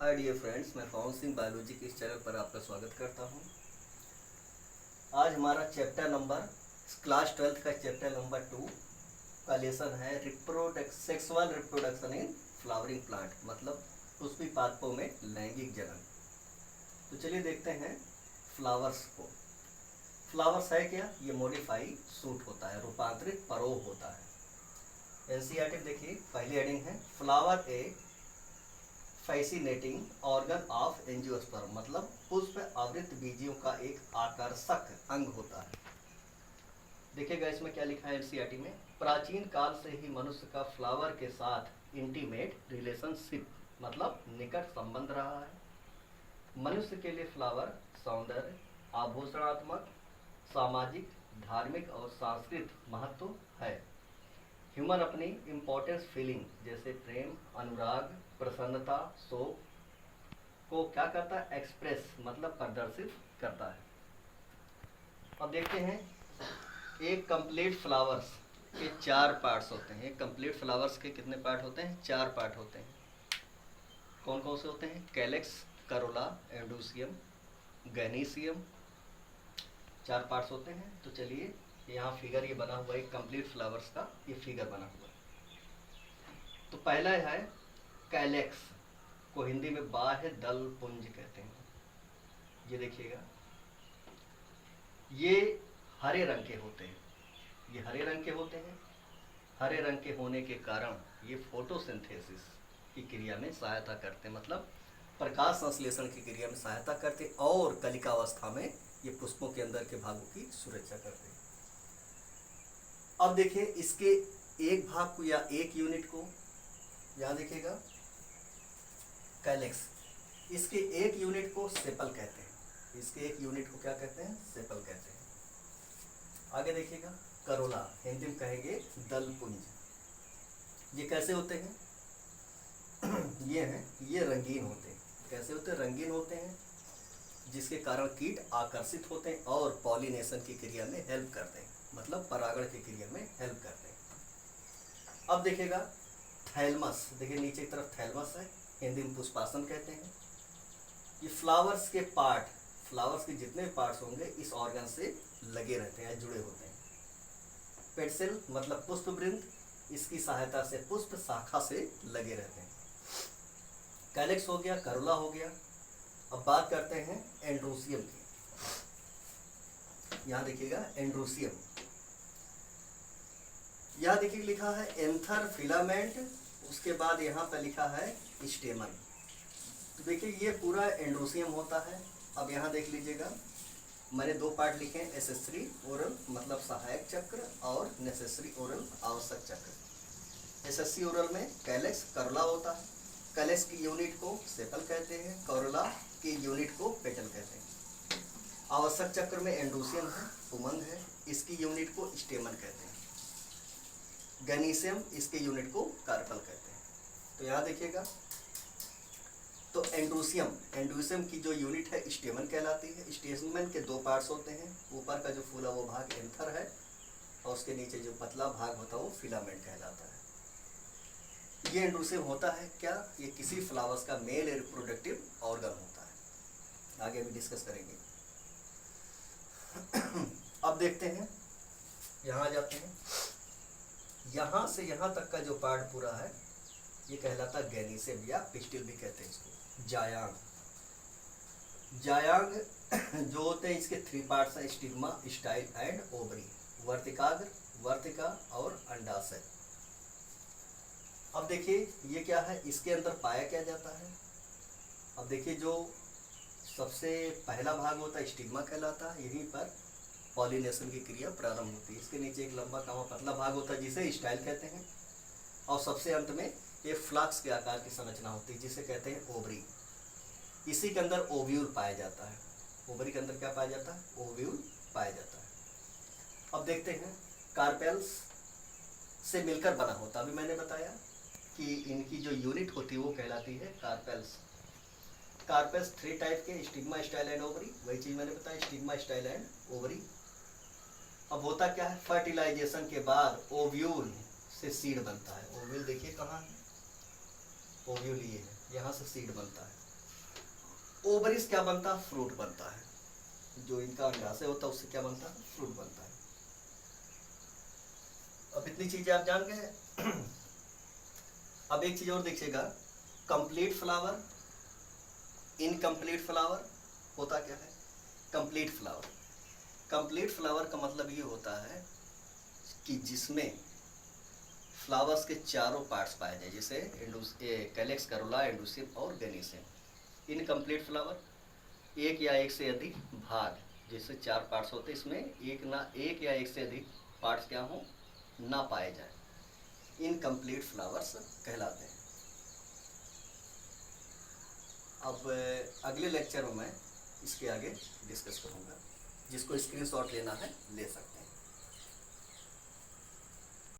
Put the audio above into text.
Hi dear friends, मैं Pawan Singh biology के इस चैनल पर आपका स्वागत करता हूं। आज हमारा चैप्टर नंबर क्लास 12 का चैप्टर नंबर 2 का लेसन है sexual reproduction in flowering plant, मतलब पुष्पी पादपों में लैंगिक जनन। तो चलिए देखते हैं फ्लावर्स को। फ्लावर्स है क्या? ये मॉडिफाई शूट होता है, रूपांतरित परोह होता है। एनसीईआरटी देखिए, पहली हेडिंग है flower A fascinating organ of angiosperm, मतलब पुष्प आवृत बीजियों का एक आकर्षक अंग होता है। देखिएगा इसमें क्या लिखा है एनसीईआरटी में, प्राचीन काल से ही मनुष्य का फ्लावर के साथ इंटीमेट रिलेशनशिप, मतलब निकट संबंध रहा है। मनुष्य के लिए फ्लावर सौंदर्य, आभूषणात्मक, सामाजिक, धार्मिक और सांस्कृतिक महत्व है। ह्यूमन अपनी इम्पोर्टेंस फीलिंग जैसे प्रेम, अनुराग, प्रसन्नता, शोक को क्या करता है? एक्सप्रेस, मतलब प्रदर्शित करता है। अब देखते हैं, एक कंप्लीट फ्लावर्स के 4 पार्ट्स होते हैं। एक कंप्लीट फ्लावर्स के कितने पार्ट होते हैं? 4 पार्ट होते हैं। कौन कौन से होते हैं? कैलेक्स, करोला, एंडोसियम, गैनीसियम, 4 पार्ट्स होते हैं। तो चलिए, यहाँ फिगर ये बना हुआ है कंप्लीट फ्लावर्स का, ये फिगर बना हुआ है। तो पहला है कैलेक्स, को हिंदी में बाह्य दल पुंज कहते हैं। ये देखिएगा, ये हरे रंग के होते हैं। ये हरे रंग के होते हैं। हरे रंग के होने के कारण ये फोटोसिंथेसिस की क्रिया में सहायता करते हैं, मतलब प्रकाश संश्लेषण की क्रिया में सहायता करते हैं, और कलिकावस्था में ये पुष्पों के अंदर के भागों की सुरक्षा करते हैं। अब देखिए, इसके एक भाग को या एक यूनिट को, यहाँ देखिएगा कैलेक्स, इसके एक यूनिट को सेपल कहते हैं। इसके एक यूनिट को क्या कहते हैं? सेपल कहते हैं। आगे देखिएगा करोला, हिंदी में कहेंगे दलपुंज। ये कैसे होते हैं? ये रंगीन होते हैं। कैसे होते हैं? रंगीन होते हैं, जिसके कारण कीट आकर्षित होते हैं और पॉलिनेशन की क्रिया में हेल्प करते हैं, मतलब परागण की क्रिया में हेल्प करते हैं। अब देखिएगा थैलमस, देखिए नीचे की तरफ थैलमस है, हिंदी में पुष्पासन कहते हैं। ये फ्लावर्स के पार्ट, फ्लावर्स के जितने पार्ट्स होंगे इस ऑर्गन से लगे रहते हैं, जुड़े होते हैं। पेटसेल मतलब पुष्पवृंत, इसकी सहायता से पुष्प शाखा से लगे रहते हैं। कैलेक्स हो गया, करोला हो गया। अब बात करते हैं एंड्रोसियम की। यहाँ देखिएगा एंड्रोसियम, यहाँ देखिए लिखा है एंथर फिलामेंट, उसके बाद यहाँ पर लिखा है स्टेमन। तो देखिए ये पूरा एंड्रोसियम होता है। अब यहाँ देख लीजिएगा, मैंने 2 पार्ट लिखे हैं, एसेसरी ओरल मतलब सहायक चक्र, और नेसेसरी ओरल आवश्यक चक्र। एसेसरी ओरल में कैलेक्स, करोला होता है। कैलेक्स की यूनिट को सेपल कहते हैं, करोला की यूनिट को पेटल कहते हैं। आवश्यक चक्र में एंडोसियम है, उमंग है, इसकी यूनिट को स्टेमन कहते हैं। गैनीसियम, इसके यूनिट को कार्पल कहते हैं। तो यहाँ देखिएगा, तो एंडोसियम की जो यूनिट है स्टेमन कहलाती है। स्टेमन के 2 पार्ट्स होते हैं, ऊपर का जो फूला वो भाग एंथर है, और उसके नीचे जो पतला भाग होता है वो फिलामेंट कहलाता है। ये एंडोसियम होता है क्या? ये किसी फ्लावर्स का मेल रिप्रोडक्टिव ऑर्गन होता है। आगे भी डिस्कस करेंगे। अब देखते हैं, यहाँ जाते हैं, यहाँ से यहाँ तक का जो पार्ट पूरा है ये कहलाता है गैनीसियम, या पिस्टिल भी कहते हैं इसको। जायांग जो होते हैं, इसके 3 पार्ट्स हैं, स्टिग्मा, स्टाइल एंड ओवरी। वर्तिकाग्र, वर्तिका और अंडाशय। अब देखिए ये क्या है, इसके अंदर पाया क्या जाता है? अब देखिए, जो सबसे पहला भाग होता है स्टिग्मा कहलाता है, यहीं पर पॉलिनेशन की क्रिया प्रारंभ होती है। इसके नीचे एक लंबा कामा पतला भाग होता है जिसे स्टाइल कहते हैं, और सबसे अंत में एक फ्लास्क के आकार की संरचना होती है जिसे कहते हैं ओवरी। इसी के अंदर ओव्यूल पाया जाता है। ओवरी के अंदर क्या पाया जाता है? ओव्यूल पाया जाता है। अब देखते हैं, कार्पेल्स से मिलकर बना होता है। अभी मैंने बताया कि इनकी जो यूनिट होती है वो कहलाती है कार्पेल्स। कार्पेल्स 3 टाइप के, स्टिग्मा, स्टाइल एंड ओवरी। वही चीज़ मैंने बताया, स्टिग्मा, स्टाइल एंड ओवरी। अब होता क्या है, फर्टिलाइजेशन के बाद ओव्यूल से सीड बनता है। ओव्यूल देखिए कहाँ है, ओव्यूल ये है, यहाँ से सीड बनता है। ओवरिस क्या बनता है, फ्रूट बनता है। जो इनका अंडाशय होता है उससे क्या बनता है, फ्रूट बनता है। अब इतनी चीजें आप जान गए। अब एक चीज और देखिएगा, कंप्लीट फ्लावर, इनकम्प्लीट फ्लावर होता क्या है। कंप्लीट फ्लावर, कंप्लीट फ्लावर का मतलब ये होता है कि जिसमें फ्लावर्स के चारों पार्ट्स पाए जाए, जैसे कैलेक्स, करोला, एंडोसिम और गनीसिम। इनकम्प्लीट फ्लावर, एक या एक से अधिक भाग, जैसे 4 पार्ट्स होते हैं, इसमें एक या एक से अधिक पार्ट्स क्या हो, ना पाए जाए, इनकम्प्लीट फ्लावर्स कहलाते हैं। अब अगले लेक्चर में मैं इसके आगे डिस्कस करूंगा। जिसको स्क्रीनशॉट लेना है ले सकते हैं।